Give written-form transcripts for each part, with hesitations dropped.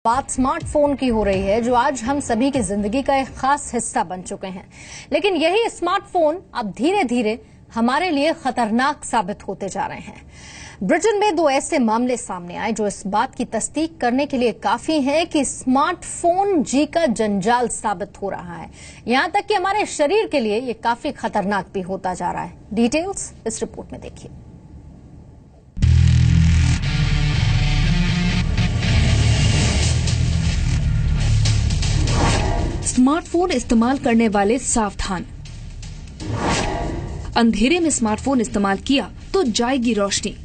बात स्मार्टफोन की हो रही है, जो आज हम सभी की जिंदगी का एक खास हिस्सा बन चुके हैं। लेकिन यही स्मार्टफोन अब धीरे धीरे हमारे लिए खतरनाक साबित होते जा रहे हैं। ब्रिटेन में 2 ऐसे मामले सामने आए जो इस बात की तस्दीक करने के लिए काफी हैं कि स्मार्टफोन जी का जंजाल साबित हो रहा है। यहां तक कि हमारे शरीर के लिए ये काफी खतरनाक भी होता जा रहा है। डिटेल्स इस रिपोर्ट में देखिए। स्मार्टफोन इस्तेमाल करने वाले सावधान। अंधेरे में स्मार्टफोन इस्तेमाल किया तो जाएगी रोशनी।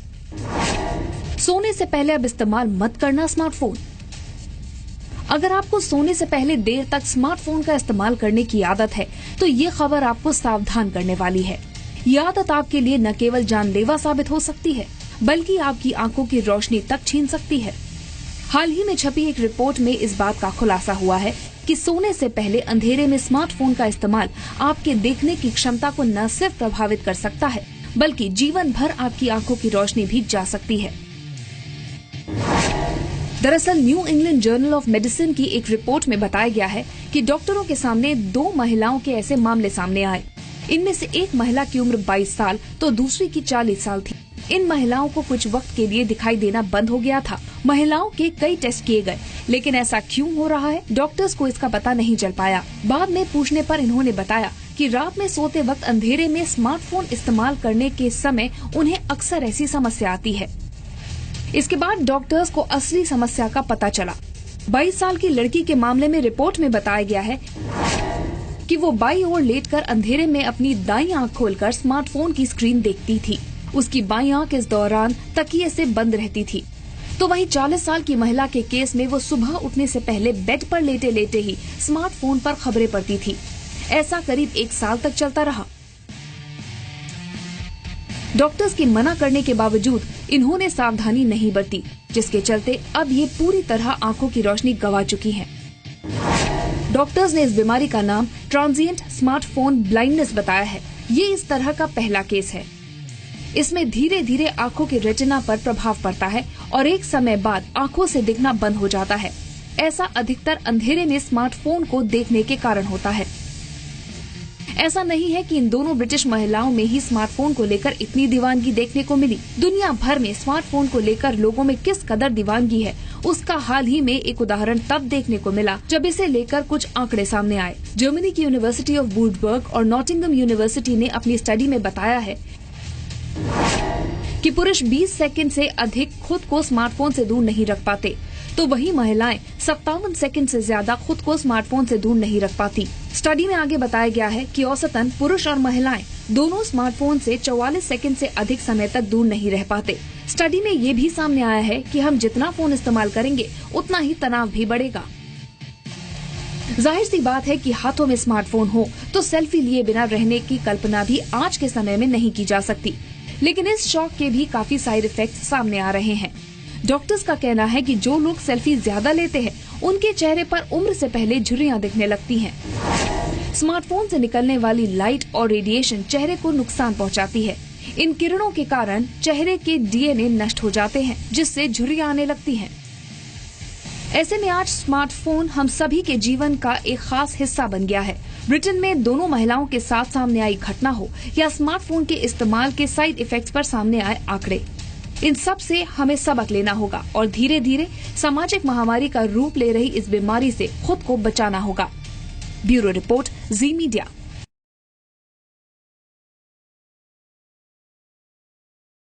सोने से पहले अब इस्तेमाल मत करना स्मार्टफोन। अगर आपको सोने से पहले देर तक स्मार्टफोन का इस्तेमाल करने की आदत है तो ये खबर आपको सावधान करने वाली है। ये आदत आपके लिए न केवल जानलेवा साबित हो सकती है बल्कि आपकी आंखों की रोशनी तक छीन सकती है। हाल ही में छपी एक रिपोर्ट में इस बात का खुलासा हुआ है कि सोने से पहले अंधेरे में स्मार्टफोन का इस्तेमाल आपके देखने की क्षमता को न सिर्फ प्रभावित कर सकता है बल्कि जीवन भर आपकी आंखों की रोशनी भी जा सकती है। दरअसल new England journal of medicine की एक रिपोर्ट में बताया गया है कि डॉक्टरों के सामने 2 महिलाओं के ऐसे मामले सामने आए। इनमें से एक महिला की उम्र 22 साल तो दूसरी की 40 साल थी। इन महिलाओं को कुछ वक्त के लिए दिखाई देना बंद हो गया था। महिलाओं के कई टेस्ट किए गए, लेकिन ऐसा क्यों हो रहा है, डॉक्टर्स को इसका पता नहीं चल पाया। बाद में पूछने पर इन्होंने बताया कि रात में सोते वक्त अंधेरे में स्मार्टफोन इस्तेमाल करने के समय उन्हें अक्सर ऐसी समस्या आती है। इसके बाद डॉक्टर्स को असली समस्या का पता चला। 22 साल की लड़की के मामले में रिपोर्ट में बताया गया है कि वो बाईं ओर लेटकर अंधेरे में अपनी दाईं आंख खोलकर स्मार्टफोन की स्क्रीन देखती थी। उसकी बाईं आंख इस दौरान तकिए से बंद रहती थी। तो वहीं 40 साल की महिला के केस में वो सुबह उठने से पहले बेड पर लेटे लेटे ही स्मार्टफोन पर खबरें पढ़ती थी। ऐसा करीब 1 साल तक चलता रहा। डॉक्टर्स के मना करने के बावजूद इन्होंने सावधानी नहीं बरती, जिसके चलते अब ये पूरी तरह आंखों की रोशनी गंवा चुकी हैं। डॉक्टर्स ने इस बीमारी का नाम ट्रांजिएंट स्मार्टफोन ब्लाइंडनेस बताया है। ये इस तरह का पहला केस है। इसमें धीरे धीरे आंखों के रेटिना पर प्रभाव पड़ता है और एक समय बाद आंखों से दिखना बंद हो जाता है। ऐसा अधिकतर अंधेरे में स्मार्टफोन को देखने के कारण होता है। ऐसा नहीं है कि इन दोनों ब्रिटिश महिलाओं में ही स्मार्टफोन को लेकर इतनी दीवानगी देखने को मिली। दुनिया भर में स्मार्टफोन को लेकर लोगों में किस कदर दीवानगी है, उसका हाल ही में एक उदाहरण तब देखने को मिला जब इसे लेकर कुछ आंकड़े सामने आए। जर्मनी की यूनिवर्सिटी ऑफ वुडबर्ग और नॉटिंघम यूनिवर्सिटी ने अपनी स्टडी में बताया है कि पुरुष 20 सेकंड से अधिक खुद को स्मार्टफोन से दूर नहीं रख पाते, तो वही महिलाएं 57 सेकंड से ज्यादा खुद को स्मार्टफोन से दूर नहीं रख पाती। स्टडी में आगे बताया गया है कि औसतन पुरुष और महिलाएं दोनों स्मार्टफोन से 44 सेकंड से अधिक समय तक दूर नहीं रह पाते। स्टडी में ये भी सामने आया है कि हम जितना फोन इस्तेमाल करेंगे उतना ही तनाव भी बढ़ेगा। जाहिर सी बात है कि हाथों में स्मार्टफोन हो तो सेल्फी लिए बिना रहने की कल्पना भी आज के समय में नहीं की जा सकती। लेकिन इस शौक के भी काफी साइड इफेक्ट्स सामने आ रहे हैं। डॉक्टर्स का कहना है कि जो लोग सेल्फी ज्यादा लेते हैं उनके चेहरे पर उम्र से पहले झुर्रियां दिखने लगती हैं। स्मार्टफोन से निकलने वाली लाइट और रेडिएशन चेहरे को नुकसान पहुंचाती है। इन किरणों के कारण चेहरे के डीएनए नष्ट हो जाते हैं, जिससे झुर्रियां आने लगती हैं। ऐसे में आज स्मार्टफोन हम सभी के जीवन का एक खास हिस्सा बन गया है। ब्रिटेन में दोनों महिलाओं के साथ सामने आई घटना हो या स्मार्टफोन के इस्तेमाल के साइड इफेक्ट्स पर सामने आए आंकड़े, इन सब से हमें सबक लेना होगा और धीरे धीरे सामाजिक महामारी का रूप ले रही इस बीमारी से खुद को बचाना होगा। ब्यूरो रिपोर्ट, जी मीडिया।